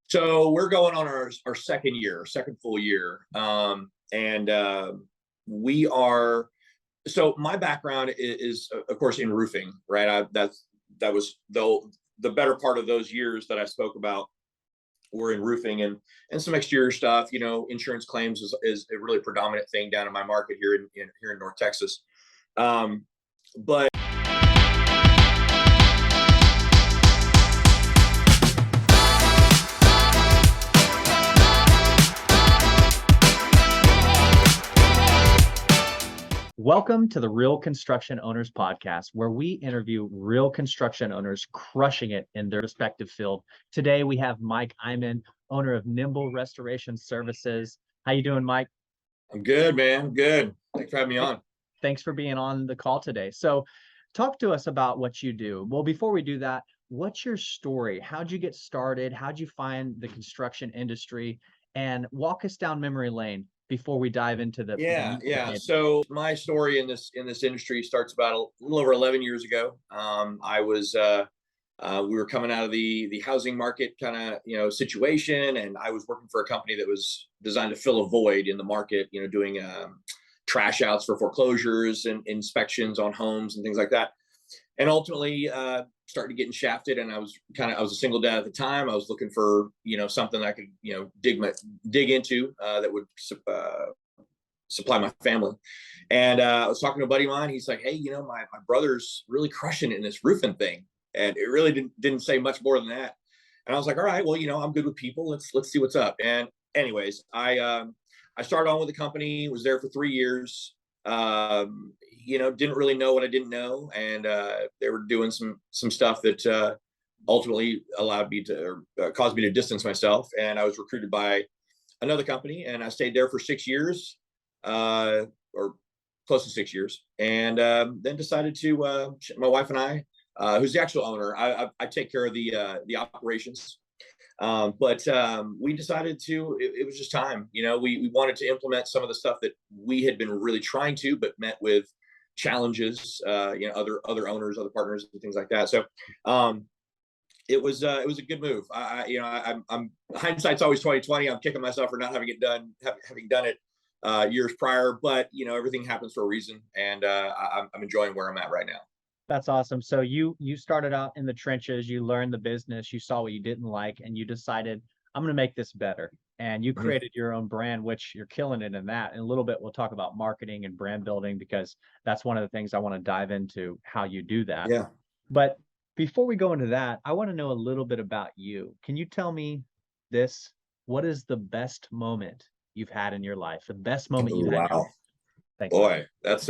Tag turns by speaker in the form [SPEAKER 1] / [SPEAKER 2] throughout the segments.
[SPEAKER 1] So we're going on our second year, second full year. And we are, so my background is of course, in roofing, right? That was the better part of those years that I spoke about were in roofing and some exterior stuff. Insurance claims is a really predominant thing down in my market here in North Texas. But
[SPEAKER 2] Welcome to the Real Construction Owners Podcast, where we interview real construction owners crushing it in their respective field. Today, we have Mike Eyman, owner of Nimble Restoration Services. How you doing, Mike?
[SPEAKER 1] I'm good, man. Good. Thanks for having me on.
[SPEAKER 2] Thanks for being on the call today. So talk to us about what you do. Well, before we do that, what's your story? How'd you get started? How'd you find the construction industry? And walk us down memory lane before we dive into the
[SPEAKER 1] Yeah. So my story in this industry starts about a little over 11 years ago. We were coming out of the housing market kind of situation, and I was working for a company that was designed to fill a void in the market. Doing trash outs for foreclosures and inspections on homes and things like that. And ultimately, started getting shafted, and I was a single dad at the time. I was looking for something I could dig into that would supply my family. And I was talking to a buddy of mine. He's like, "Hey, my brother's really crushing it in this roofing thing," and it really didn't say much more than that. And I was like, "All right, well, I'm good with people. Let's see what's up." And anyways, I started on with the company. Was there for 3 years. Didn't really know what I didn't know, and they were doing some stuff that ultimately allowed me to caused me to distance myself. And I was recruited by another company, and I stayed there for 6 years, or close to 6 years, and then decided to my wife and I, who's the actual owner, I take care of the operations. But we decided it was just time. We wanted to implement some of the stuff that we had been really trying to, but met with challenges, other owners, other partners, and things like that. So it was a good move. I'm hindsight's always 20/20. I'm kicking myself for not having done it years prior, but everything happens for a reason, and I'm enjoying where I'm at right now.
[SPEAKER 2] That's awesome. So you started out in the trenches, you learned the business, you saw what you didn't like, and you decided, I'm going to make this better. And you created your own brand, which you're killing it in that. In a little bit, we'll talk about marketing and brand building, because that's one of the things I want to dive into, how you do that.
[SPEAKER 1] Yeah.
[SPEAKER 2] But before we go into that, I want to know a little bit about you. Can you tell me this? What is the best moment you've had in your life? The best moment you've had.
[SPEAKER 1] Wow.
[SPEAKER 2] Thanks.
[SPEAKER 1] Boy, that's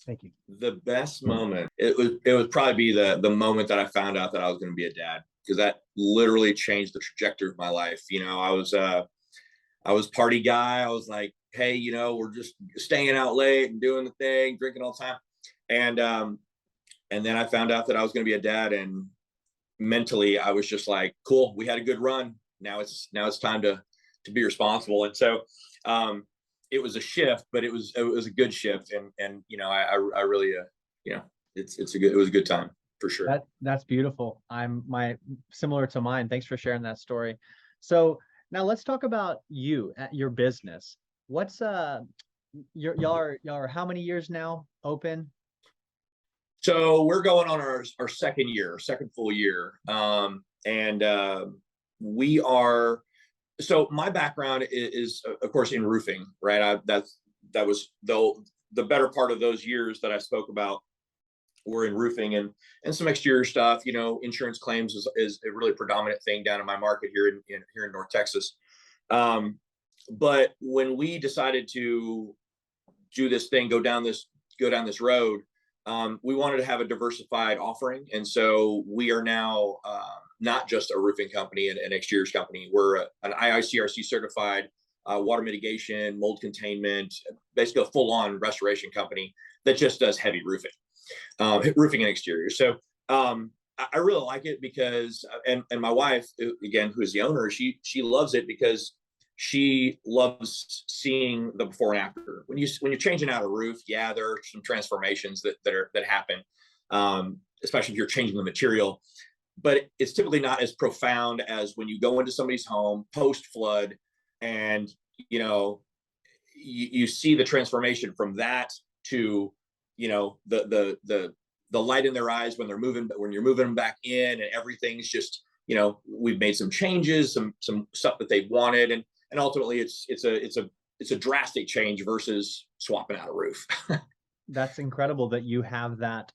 [SPEAKER 2] Thank you.
[SPEAKER 1] the best moment. It would probably be the moment that I found out that I was going to be a dad, because that literally changed the trajectory of my life. I was party guy. I was like, hey, we're just staying out late and doing the thing, drinking all the time. And then I found out that I was going to be a dad, and mentally I was just like, cool, we had a good run. Now it's time to be responsible. And so it was a shift, but it was a good shift. And I really, it was a good time for sure.
[SPEAKER 2] That's beautiful. Similar to mine. Thanks for sharing that story. So now let's talk about you at your business. What's y'all are how many years now open?
[SPEAKER 1] So we're going on our second full year. And we are, so my background is of course, in roofing, right? That was the better part of those years that I spoke about were in roofing and some exterior stuff. Insurance claims is a really predominant thing down in my market here in North Texas. But when we decided to do this thing, go down this road, we wanted to have a diversified offering. And so we are now not just a roofing company and an exteriors company. We're an IICRC certified water mitigation, mold containment, basically a full-on restoration company that just does heavy roofing and exteriors. So I really like it because, and my wife, again, who is the owner, she loves it because she loves seeing the before and after. When you're changing out a roof, yeah, there are some transformations that happen, especially if you're changing the material. but it's typically not as profound as when you go into somebody's home post flood, and you know, you see the transformation from that to, you know, the light in their eyes when they're moving, when you're moving them back in, and everything's just, you know, we've made some changes, some stuff that they wanted, and ultimately it's a drastic change versus swapping out a roof.
[SPEAKER 2] That's incredible that you have that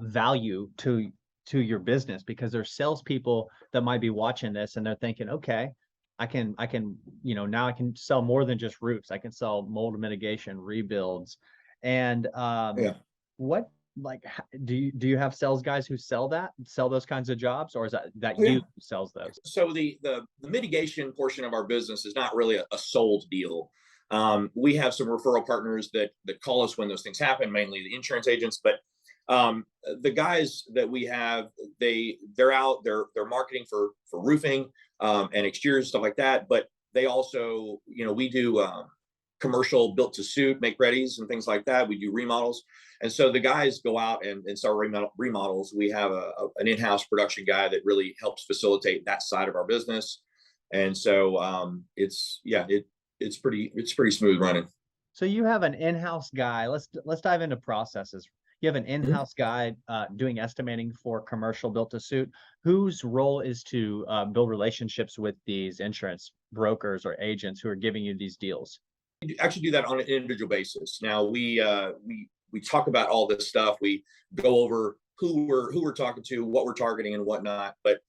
[SPEAKER 2] value to your business, because there's salespeople that might be watching this and they're thinking, okay, I can, you know, now I can sell more than just roofs. I can sell mold mitigation, rebuilds. And
[SPEAKER 1] Yeah.
[SPEAKER 2] what, like, do you have sales guys who sell those kinds of jobs, or is that
[SPEAKER 1] Oh, yeah.
[SPEAKER 2] you who sells those?
[SPEAKER 1] So the mitigation portion of our business is not really a sold deal. We have some referral partners that call us when those things happen, mainly the insurance agents. But the guys that we have, they're out, they're marketing for roofing and exteriors, stuff like that. But they also, you know, we do commercial built to suit, make readies and things like that. We do remodels. And so the guys go out and start remodels. We have an in-house production guy that really helps facilitate that side of our business. And so it's pretty smooth running.
[SPEAKER 2] So you have an in-house guy. Let's dive into processes. You have an in-house guy doing estimating for commercial built to suit, whose role is to build relationships with these insurance brokers or agents who are giving you these deals.
[SPEAKER 1] We actually do that on an individual basis. Now we talk about all this stuff. We go over who we're talking to, what we're targeting, and whatnot. But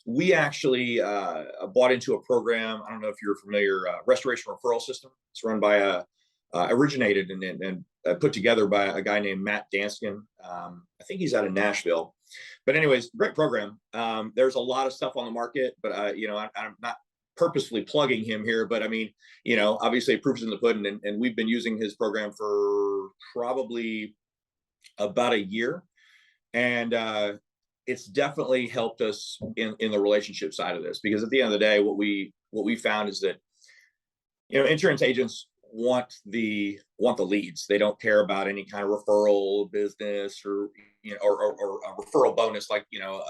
[SPEAKER 1] we actually bought into a program. I don't know if you're familiar, Restoration Referral System. It's run by originated and put together by a guy named Matt Danskin. I think he's out of Nashville. But anyways, great program. There's a lot of stuff on the market, but you know, I'm not purposefully plugging him here, but I mean, you know, obviously proof's in the pudding, and we've been using his program for probably about a year, and it's definitely helped us in the relationship side of this, because at the end of the day, what we found is that, you know, insurance agents want the leads. They don't care about any kind of referral business, or you know, or a referral bonus. Like, you know,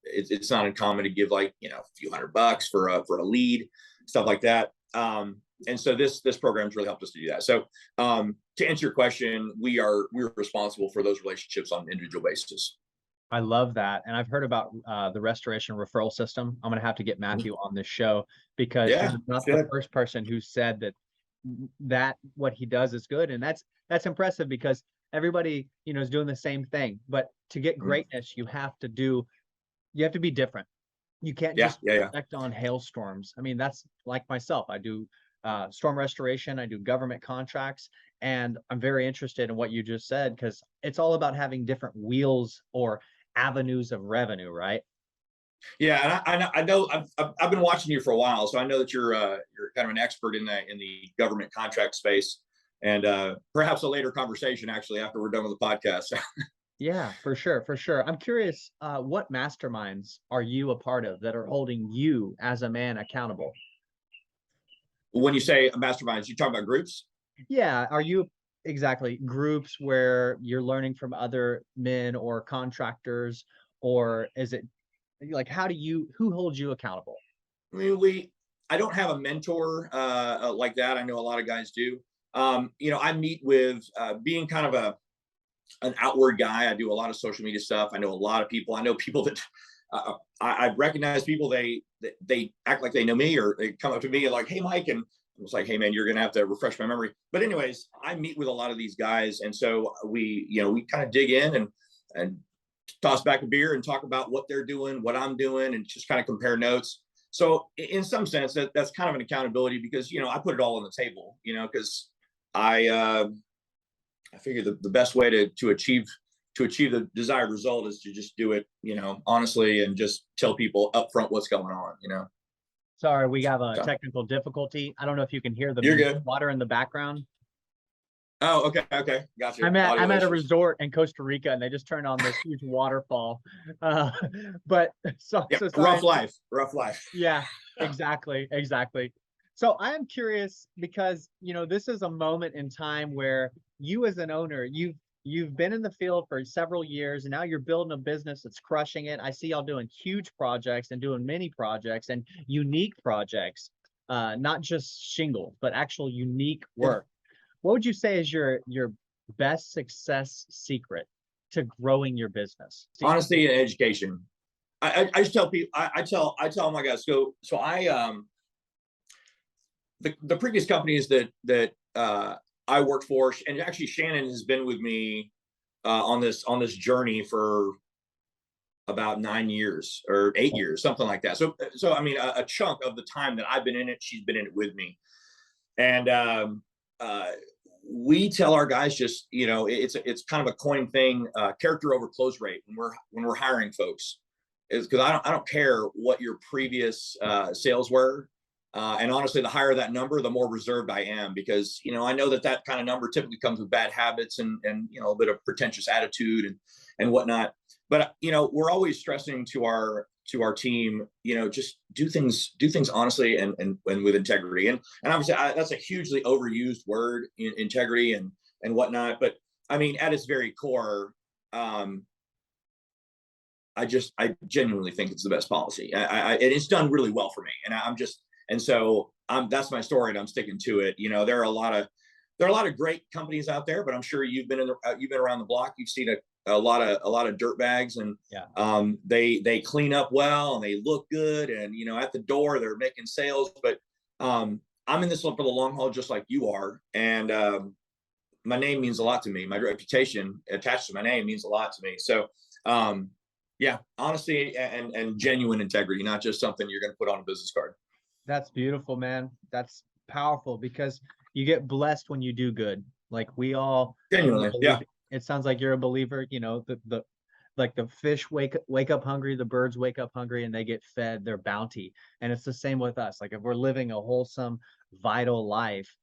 [SPEAKER 1] it's not uncommon to give, like, you know, a few $100 for a lead, stuff like that. And so this program's really helped us to do that. So to answer your question, we're responsible for those relationships on an individual basis.
[SPEAKER 2] I love that. And I've heard about the restoration referral system. I'm going to have to get Matthew on this show, because
[SPEAKER 1] Yeah,
[SPEAKER 2] you're not the first person who said that what he does is good. And that's impressive, because everybody, you know, is doing the same thing. But to get greatness, you have to be different. You can't just reflect on hailstorms. I mean, that's like myself. I do storm restoration. I do government contracts. And I'm very interested in what you just said, because it's all about having different wheels or avenues of revenue, right?
[SPEAKER 1] Yeah, and I know I've been watching you for a while, so I know that you're kind of an expert in the government contract space, and perhaps a later conversation actually after we're done with the podcast.
[SPEAKER 2] Yeah, for sure, for sure. I'm curious, what masterminds are you a part of that are holding you as a man accountable?
[SPEAKER 1] When you say masterminds, you talk about groups?
[SPEAKER 2] Yeah, are you exactly groups where you're learning from other men or contractors, or is it like, who holds you accountable?
[SPEAKER 1] I mean, I don't have a mentor like that. I know a lot of guys do. You know, I meet with being kind of an outward guy. I do a lot of social media stuff. I know a lot of people. I know people that I recognize people. They act like they know me, or they come up to me and like, "Hey, Mike," and I was like, "Hey, man, you're gonna have to refresh my memory." But anyways, I meet with a lot of these guys, and so we kind of dig in and toss back a beer and talk about what they're doing, what I'm doing, and just kind of compare notes. So in some sense, that's kind of an accountability, because, you know, I put it all on the table, you know, because I figure the best way to achieve the desired result is to just do it, you know, honestly, and just tell people upfront what's going on, you know.
[SPEAKER 2] Sorry, we have a
[SPEAKER 1] So,
[SPEAKER 2] technical difficulty. I don't know if you can hear the
[SPEAKER 1] you're good.
[SPEAKER 2] water in the background.
[SPEAKER 1] Oh, okay, gotcha.
[SPEAKER 2] I'm
[SPEAKER 1] Audio
[SPEAKER 2] at a
[SPEAKER 1] issues.
[SPEAKER 2] resort in Costa Rica, and they just turned on this huge waterfall. But so
[SPEAKER 1] Yeah,
[SPEAKER 2] sorry.
[SPEAKER 1] rough life.
[SPEAKER 2] Yeah, exactly. So I am curious, because, you know, this is a moment in time where you as an owner, you've been in the field for several years and now you're building a business that's crushing it. I see y'all doing huge projects and doing mini projects and unique projects, not just shingle, but actual unique work. What would you say is your best success secret to growing your business?
[SPEAKER 1] Honesty and education. I just tell people, I tell my guys, so the previous companies that I worked for, and actually Shannon has been with me on this journey for about 9 years or 8 years, something like that. So I mean, a chunk of the time that I've been in it, she's been in it with me. And we tell our guys, just, you know, it's kind of a coin thing, character over close rate when we're hiring folks, is because I don't care what your previous sales were. And honestly, the higher that number, the more reserved I am, because, you know, I know that kind of number typically comes with bad habits and you know, a bit of pretentious attitude and whatnot. But, you know, we're always stressing to our team, you know, just do things honestly and with integrity. And obviously that's a hugely overused word, integrity and whatnot. But I mean, at its very core, I genuinely think it's the best policy. And it's done really well for me. And so that's my story, and I'm sticking to it. You know, there are a lot of great companies out there, but I'm sure you've been around the block. You've seen a lot of dirt bags, and they clean up well and they look good, and, you know, at the door they're making sales. But I'm in this one for the long haul, just like you are. And my name means a lot to me. My reputation attached to my name means a lot to me. So yeah, honesty and genuine integrity, not just something you're going to put on a business card.
[SPEAKER 2] That's beautiful, man. That's powerful, because you get blessed when you do good. Like we all
[SPEAKER 1] genuinely, yeah.
[SPEAKER 2] It sounds like you're a believer. You know, like the fish wake up hungry, the birds wake up hungry, and they get fed their bounty. And it's the same with us. Like if we're living a wholesome, vital life,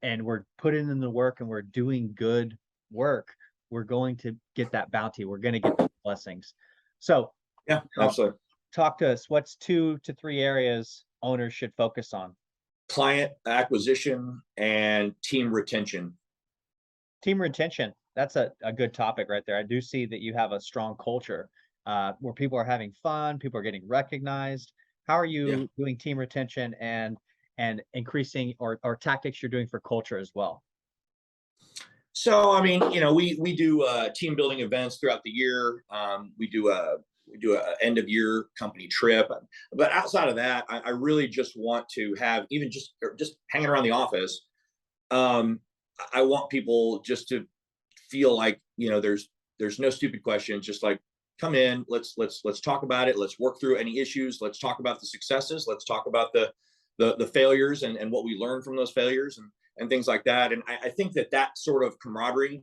[SPEAKER 2] and we're putting in the work and we're doing good work, we're going to get that bounty. We're going to get the blessings. So
[SPEAKER 1] yeah, absolutely.
[SPEAKER 2] Talk to us. What's 2 to 3 areas owners should focus on?
[SPEAKER 1] Client acquisition and team retention.
[SPEAKER 2] Team retention. That's a good topic right there. I do see that you have a strong culture where people are having fun, people are getting recognized. How are you doing team retention and increasing or tactics you're doing for culture as well?
[SPEAKER 1] So, I mean, you know, we do team building events throughout the year. We do a end of year company trip, but outside of that, I really just want to have, even just hanging around the office. I want people just to feel like, you know, there's no stupid questions. Just like, come in, let's talk about it. Let's work through any issues. Let's talk about the successes. Let's talk about the failures and what we learned from those failures and things like that. And I think that sort of camaraderie,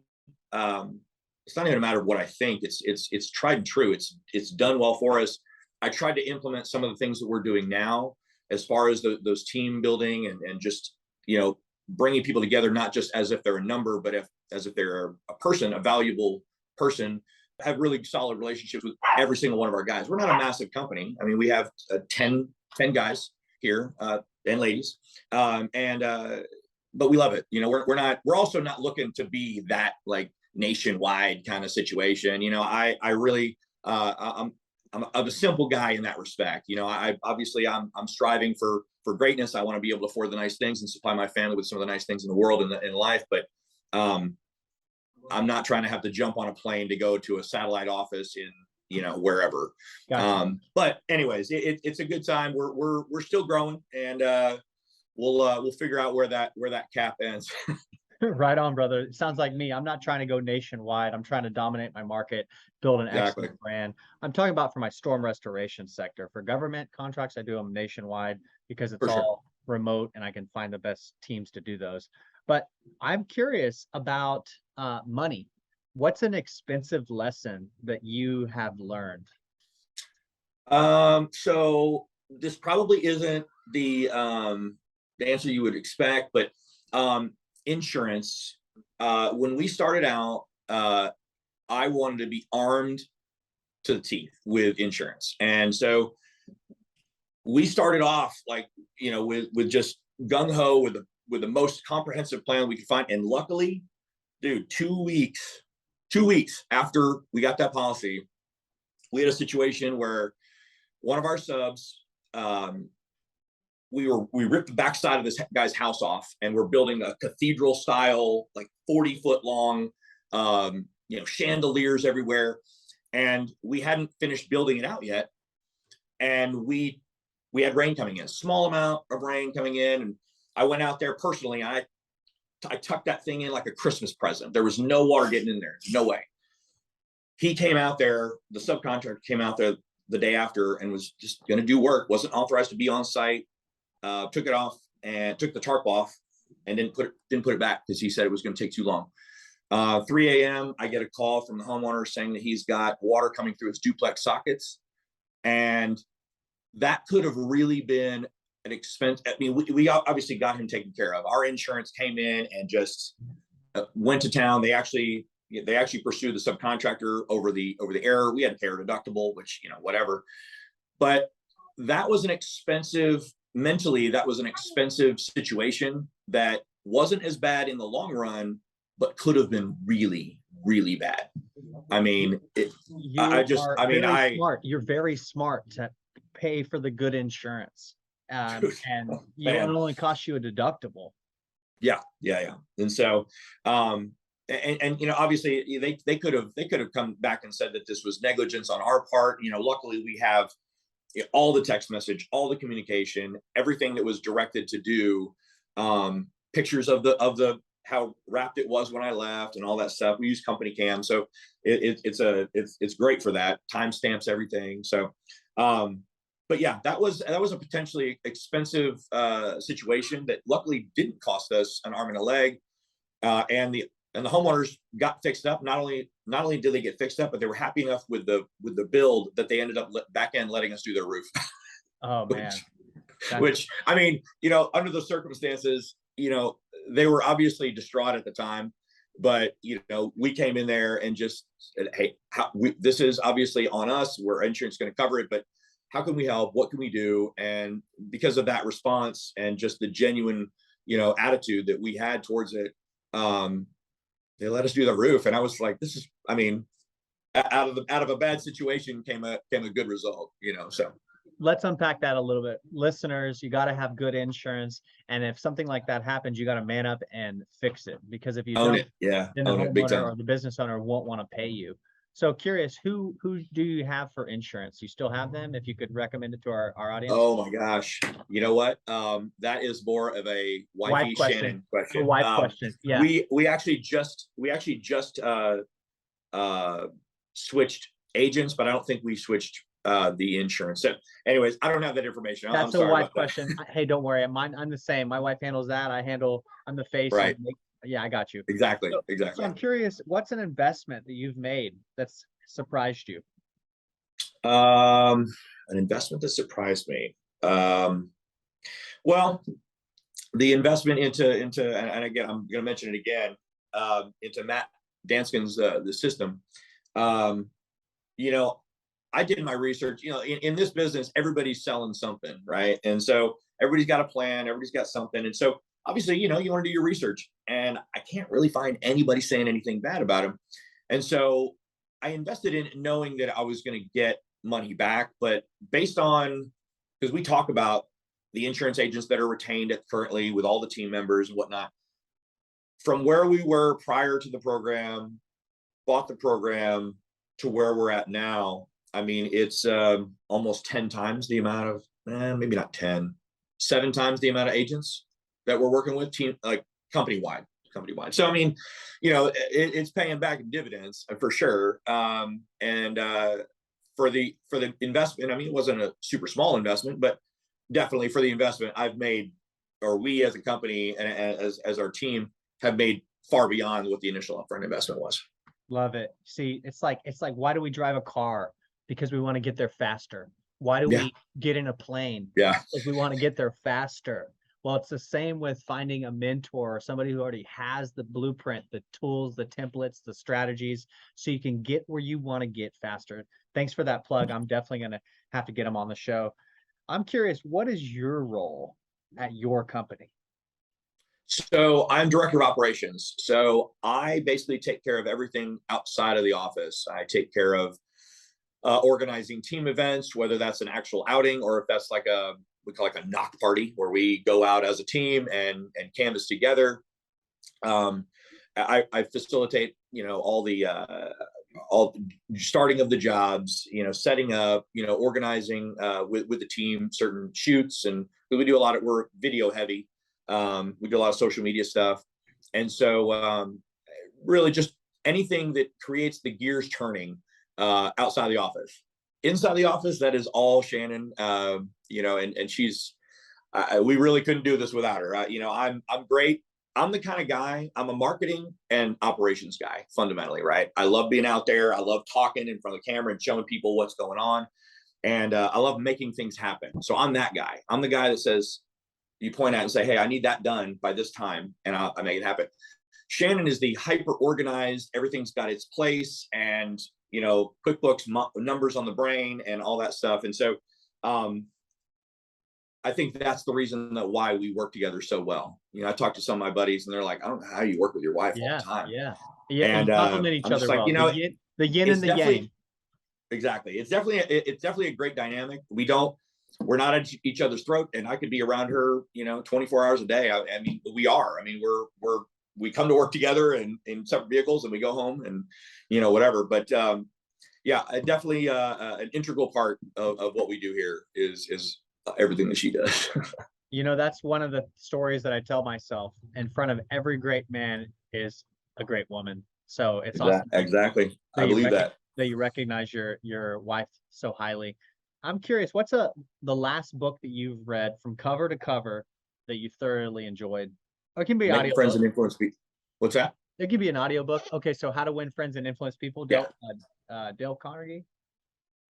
[SPEAKER 1] it's not even a matter of what I think. It's tried and true. It's done well for us. I tried to implement some of the things that we're doing now, as far as those team building and just, you know, bringing people together, not just as if they're a number, but as if they're a person, a valuable person. Have really solid relationships with every single one of our guys. We're not a massive company. I mean, we have 10 guys here and ladies, but we love it. You know, we're also not looking to be that like nationwide kind of situation. You know, I really I'm a simple guy in that respect. You know, I'm striving for greatness. I want to be able to afford the nice things and supply my family with some of the nice things in the world and in life. But I'm not trying to have to jump on a plane to go to a satellite office in, you know, wherever. Gotcha. But anyways, it's a good time. We're still growing, and we'll figure out where that cap ends.
[SPEAKER 2] Right on, brother. It sounds like me. I'm not trying to go nationwide. I'm trying to dominate my market, build an excellent brand. I'm talking about for my storm restoration sector. For government contracts, I do them nationwide because it's all remote and I can find the best teams to do those. But I'm curious about money. What's an expensive lesson that you have learned?
[SPEAKER 1] So this probably isn't the answer you would expect, but insurance. When we started out, I wanted to be armed to the teeth with insurance, and so we started off like, you know, with just gung ho with the most comprehensive plan we could find. And luckily, dude, 2 weeks 2 weeks after we got that policy, we had a situation where one of our subs, we ripped the backside of this guy's house off, and we're building a cathedral style, like 40-foot long, chandeliers everywhere. And we hadn't finished building it out yet. And we had rain coming in, small amount of rain coming in. And I went out there personally. I tucked that thing in like a Christmas present. There was no water getting in there. No way. He came out there, the subcontractor came out there the day after and was just going to do work, wasn't authorized to be on site, took it off and took the tarp off and didn't put it back because he said it was going to take too long. 3 a.m. I get a call from the homeowner saying that he's got water coming through his duplex sockets. And that could have really been an expense. I mean, we obviously got him taken care of. Our insurance came in and just went to town. They actually pursued the subcontractor over the error. We had to pay our deductible, which, whatever. But that was mentally, that was an expensive situation that wasn't as bad in the long run, but could have been really, really bad. I mean,
[SPEAKER 2] smart. You're very smart to pay for the good insurance. And it only costs you a deductible.
[SPEAKER 1] Yeah. And so, obviously they could have come back and said that this was negligence on our part. Luckily we have all the text message, all the communication, everything that was directed to do, pictures of the how wrapped it was when I left and all that stuff. We use company cam, so it's great for that. Timestamps everything. So, but yeah, that was a potentially expensive situation that luckily didn't cost us an arm and a leg. And the homeowners got fixed up. Not only did they get fixed up, but they were happy enough with the build that they ended up back end letting us do their roof.
[SPEAKER 2] Oh man.
[SPEAKER 1] Which I mean, under the circumstances, they were obviously distraught at the time, but we came in there and just said, hey, this is obviously on us. We're insurance going to cover it, but how can we help? What can we do? And because of that response and just the genuine, attitude that we had towards it, they let us do the roof. And I was like, this is, I mean, out of a bad situation came a good result, so.
[SPEAKER 2] Let's unpack that a little bit. Listeners, you got to have good insurance. And if something like that happens, you got to man up and fix it. Because if you
[SPEAKER 1] Own
[SPEAKER 2] don't,
[SPEAKER 1] it. Yeah.
[SPEAKER 2] then the
[SPEAKER 1] Own it big
[SPEAKER 2] homeowner
[SPEAKER 1] time.
[SPEAKER 2] or the business owner won't want to pay you. So curious, who do you have for insurance? You still have them? If you could recommend it to our audience.
[SPEAKER 1] Oh my gosh. You know what? That is more of a wifey Shannon question.
[SPEAKER 2] A wife question. Yeah.
[SPEAKER 1] We actually just switched agents, but I don't think we switched the insurance. So anyways, I don't have that information.
[SPEAKER 2] That's
[SPEAKER 1] I'm
[SPEAKER 2] a wife
[SPEAKER 1] sorry
[SPEAKER 2] question. Hey, don't worry. I'm the same. My wife handles that. I'm the face.
[SPEAKER 1] Right.
[SPEAKER 2] Yeah, I got you.
[SPEAKER 1] Exactly.
[SPEAKER 2] So I'm curious, what's an investment that you've made that's surprised you?
[SPEAKER 1] An investment that surprised me. Well, the investment into, and again, I'm going to mention it again, into Matt Danskin's the system. I did my research. In this business, everybody's selling something, right? And so everybody's got a plan, everybody's got something, and so obviously, you want to do your research. And I can't really find anybody saying anything bad about him. And so I invested in knowing that I was going to get money back, but based on, because we talk about the insurance agents that are retained currently with all the team members and whatnot, from where we were prior to the program, bought the program, to where we're at now, I mean, it's almost 10 times the amount of, maybe not 10, 7 times the amount of agents that we're working with, company-wide. So, I mean, it's paying back in dividends for sure. And for the investment, I mean, it wasn't a super small investment, but definitely for the investment I've made, or we as a company and as our team have made far beyond what the initial upfront investment was.
[SPEAKER 2] Love it. See, it's like, why do we drive a car? Because we want to get there faster. Why do we get in a plane?
[SPEAKER 1] Yeah.
[SPEAKER 2] Because we want to get there faster. Well, it's the same with finding a mentor or somebody who already has the blueprint, the tools, the templates, the strategies, so you can get where you want to get faster. Thanks for that plug. I'm definitely going to have to get them on the show. I'm curious, what is your role at your company?
[SPEAKER 1] So I'm director of operations. So I basically take care of everything outside of the office. I take care of organizing team events, whether that's an actual outing or if that's like we call like a knock party where we go out as a team and canvas together. I facilitate, all starting of the jobs, setting up, organizing with the team certain shoots, and we do a lot of work video heavy. We do a lot of social media stuff, and so really just anything that creates the gears turning outside the office. Inside the office, that is all Shannon. And she's we really couldn't do this without her. I'm great. I'm the kind of guy, I'm a marketing and operations guy, fundamentally, right? I love being out there. I love talking in front of the camera and showing people what's going on. And I love making things happen. So I'm that guy. I'm the guy that says, you point out and say, hey, I need that done by this time, and I make it happen. Shannon is the hyper organized, everything's got its place, and QuickBooks numbers on the brain and all that stuff. And so I think that's the reason that why we work together so well. I talk to some of my buddies and they're like, I don't know how you work with your wife all the time.
[SPEAKER 2] Yeah.
[SPEAKER 1] And
[SPEAKER 2] you complement each other
[SPEAKER 1] like,
[SPEAKER 2] well. The yin and the yang.
[SPEAKER 1] Exactly. It's definitely a great dynamic. We're not at each other's throat, and I could be around her, 24 hours a day. I mean, we are. I mean, we come to work together in separate vehicles, and we go home, and whatever. But yeah, definitely an integral part of what we do here is everything that she does.
[SPEAKER 2] That's one of the stories that I tell myself. In front of every great man is a great woman. So it's awesome.
[SPEAKER 1] Exactly. I believe that
[SPEAKER 2] you recognize your wife so highly. I'm curious, what's the last book that you've read from cover to cover that you thoroughly enjoyed? Or it can be audio.
[SPEAKER 1] Friends and influence people. What's that?
[SPEAKER 2] It could be an audio book. Okay, so How to Win Friends and Influence People. Dale Carnegie.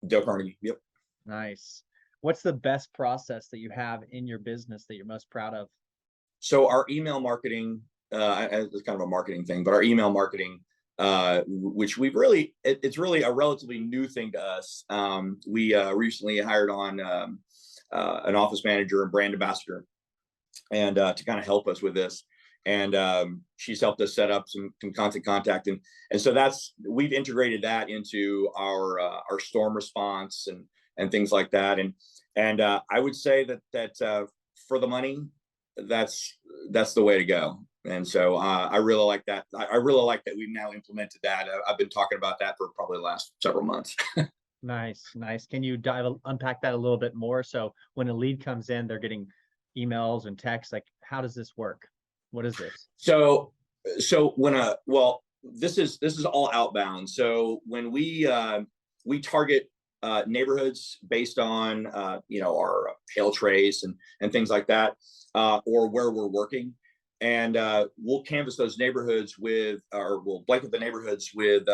[SPEAKER 1] Dale Carnegie. Yep.
[SPEAKER 2] Nice. What's the best process that you have in your business that you're most proud of?
[SPEAKER 1] So our email marketing, it's kind of a marketing thing, but our email marketing, which it's really a relatively new thing to us. We recently hired on an office manager and brand ambassador, and to kind of help us with this. And she's helped us set up some constant contact, and so we've integrated that into our storm response and things like that. And I would say that for the money, that's the way to go. And so I really like that. I really like that we've now implemented that. I've been talking about that for probably the last several months.
[SPEAKER 2] Nice. Can you unpack that a little bit more? So when a lead comes in, they're getting emails and texts. Like, how does this work? What is this?
[SPEAKER 1] So when this is all outbound. So when we target neighborhoods based on our hail trace and things like that, or where we're working, and we'll canvas those neighborhoods we'll blanket the neighborhoods with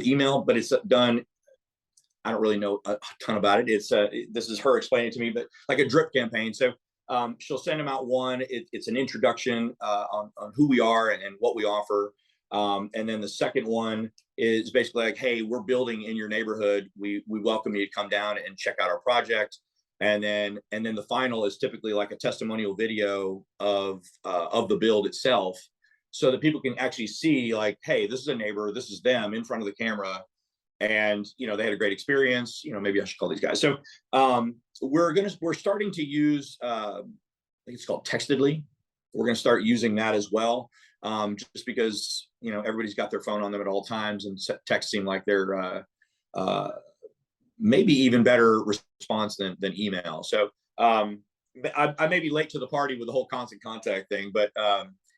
[SPEAKER 1] email, but it's done. I don't really know a ton about it. This is her explaining to me, but like a drip campaign. So she'll send them out one. It's an introduction on who we are and what we offer. And then the second one is basically like, hey, we're building in your neighborhood. We welcome you to come down and check out our project. And then the final is typically like a testimonial video of the build itself, so that people can actually see like, hey, this is a neighbor, this is them in front of the camera, and they had a great experience. Maybe I should call these guys. So we're starting to use I think it's called Textedly. We're going to start using that as well, just because everybody's got their phone on them at all times, and text seem like they're maybe even better response than email. So I may be late to the party with the whole constant contact thing, but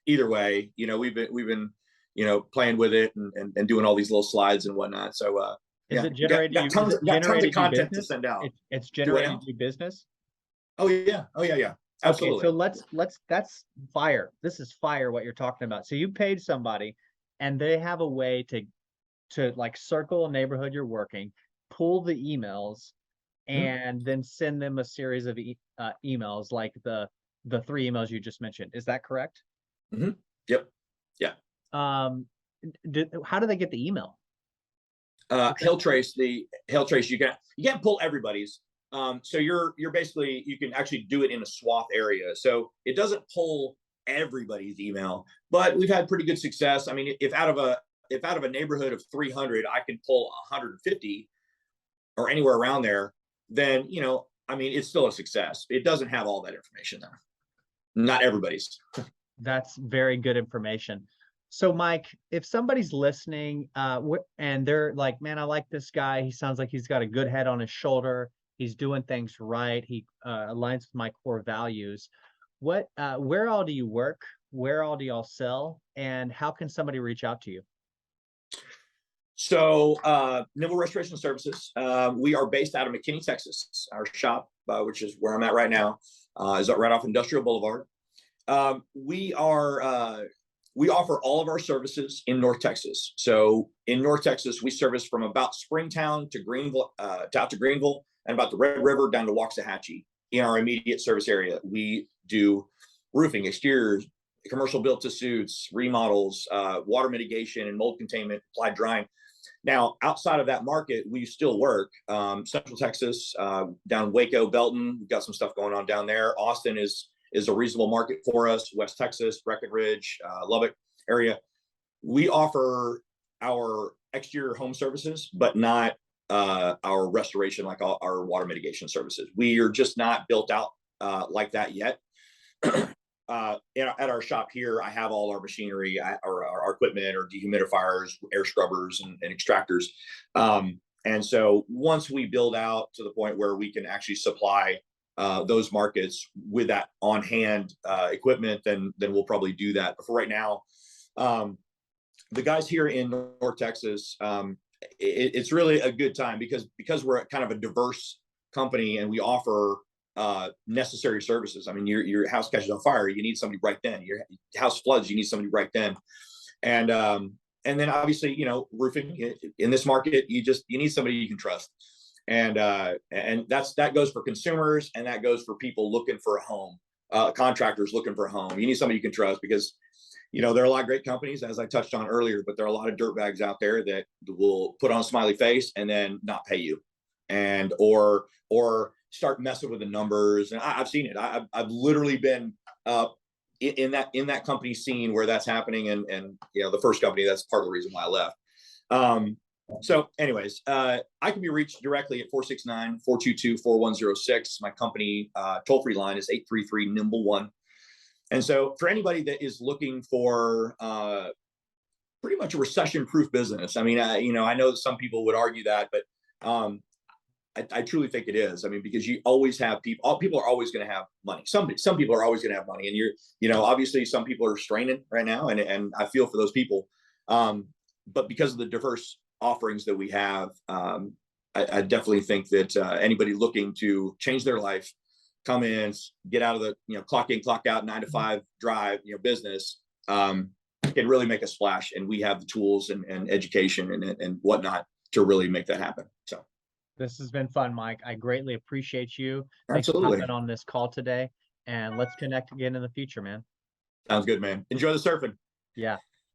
[SPEAKER 1] either way, we've been playing with it and doing all these little slides and whatnot. So
[SPEAKER 2] is it generating
[SPEAKER 1] got tons of content to send out.
[SPEAKER 2] It's generating new business.
[SPEAKER 1] Oh yeah. Absolutely.
[SPEAKER 2] Okay, so that's fire. This is fire what you're talking about. So you paid somebody and they have a way to like circle a neighborhood you're working, pull the emails, and then send them a series of emails like the 3 emails you just mentioned. Is that correct?
[SPEAKER 1] Mm-hmm. Yep. Yeah.
[SPEAKER 2] How do they get the email?
[SPEAKER 1] Hail trace. You can't pull everybody's. So you're basically, you can actually do it in a swath area. So it doesn't pull everybody's email, but we've had pretty good success. I mean, if out of a neighborhood of 300, I can pull 150 or anywhere around there, then, I mean, it's still a success. It doesn't have all that information there. Not everybody's.
[SPEAKER 2] That's very good information. So Mike, if somebody's listening, and they're like, man, I like this guy. He sounds like he's got a good head on his shoulder. He's doing things right. He aligns with my core values. Where all do you work? Where all do y'all sell? And how can somebody reach out to you?
[SPEAKER 1] So Nimble Restoration Services, we are based out of McKinney, Texas. Our shop, which is where I'm at right now, is right off Industrial Boulevard. We offer all of our services in North Texas. So in North Texas, we service from about Springtown to Greenville, out to Greenville, and about the Red River down to Waxahachie. In our immediate service area, we do roofing, exteriors, commercial built to suits, remodels, water mitigation and mold containment, applied drying. Now, outside of that market, we still work. Central Texas, down Waco, Belton, we've got some stuff going on down there. Austin is a reasonable market for us. West Texas, Breckenridge, Lubbock area. We offer our exterior home services, but not our restoration, like our water mitigation services. We are just not built out like that yet. At our shop here, I have all our machinery, our equipment, or dehumidifiers, air scrubbers, and extractors. And so once we build out to the point where we can actually supply those markets with that on hand equipment, then we'll probably do that. But for right now, the guys here in North Texas, it's really a good time because we're kind of a diverse company and we offer necessary services. I mean, your house catches on fire, you need somebody right then. Your house floods, you need somebody right then. And then obviously, roofing in this market, you need somebody you can trust. And that goes for consumers, and that goes for people looking for a home, contractors looking for a home. You need somebody you can trust because, there are a lot of great companies, as I touched on earlier, but there are a lot of dirtbags out there that will put on a smiley face and then not pay you, and or start messing with the numbers. And I've seen it. I've literally been in that company scene where that's happening. And the first company, that's part of the reason why I left. So anyways, I can be reached directly at 469-422-4106. My company toll-free line is 833-NIMBLE1. And so for anybody that is looking for pretty much a recession-proof business, I mean, I know that some people would argue that, but I truly think it is. I mean, because you always have people are always going to have money. Some people are always going to have money, and obviously some people are straining right now, and I feel for those people. But because of the diverse offerings that we have, I definitely think that anybody looking to change their life, come in, get out of the clock in, clock out, 9 to 5 drive business, can really make a splash. And we have the tools and education and whatnot to really make that happen. So
[SPEAKER 2] this has been fun, Mike. I greatly appreciate you.
[SPEAKER 1] Absolutely.
[SPEAKER 2] Thanks for coming on this call today, and let's connect again in the future, man.
[SPEAKER 1] Sounds good, man. Enjoy the surfing.
[SPEAKER 2] Yeah.